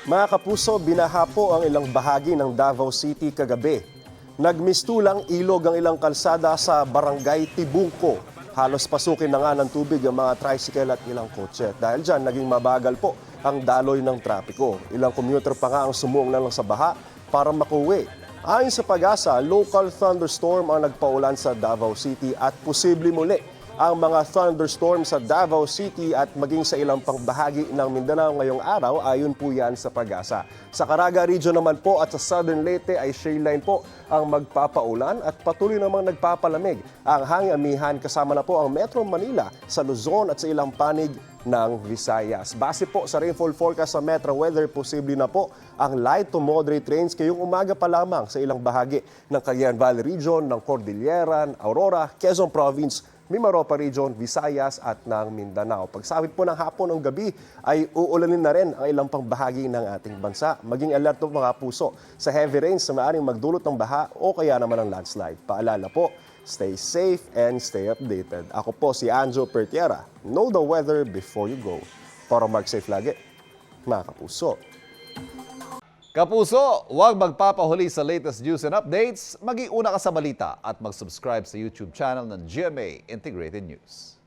Mga kapuso, binaha po ang ilang bahagi ng Davao City kagabi. Nagmistulang ilog ang ilang kalsada sa barangay Tibungko. Halos pasukin na nga ng tubig ang mga tricycle at ilang kotse. Dahil dyan, naging mabagal po ang daloy ng trapiko. Ilang commuter pa nga ang sumuong na lang sa baha para makuwi. Ayon sa Pag-asa, local thunderstorm ang nagpaulan sa Davao City at posible muli ang mga thunderstorm sa Davao City at maging sa ilang pang bahagi ng Mindanao ngayong araw, ayon po yan sa Pag-asa. Sa Caraga Region naman po at sa Southern Leyte ay shade line po ang magpapaulan at patuloy namang nagpapalamig ang hangin amihan kasama na po ang Metro Manila sa Luzon at sa ilang panig ng Visayas. Base po sa rainfall forecast sa Metro Weather, posible na po ang light to moderate rains ngayong umaga pa lamang sa ilang bahagi ng Cagayan Valley Region, ng Cordillera, Aurora, Quezon Province, Mimaropa Region, Visayas at ng Mindanao. Pagsapit po ng hapon o gabi ay uulanin na rin ang ilang pang bahagi ng ating bansa. Maging alert po mga puso sa heavy rains na maaaring magdulot ng baha o kaya naman ng landslide. Paalala po, stay safe and stay updated. Ako po si Anjo Pertiera. Know the weather before you go. Para Mark Safe lagi, mga kapuso. Kapuso, huwag magpapahuli sa latest news and updates. Maging una ka sa balita at mag-subscribe sa YouTube channel ng GMA Integrated News.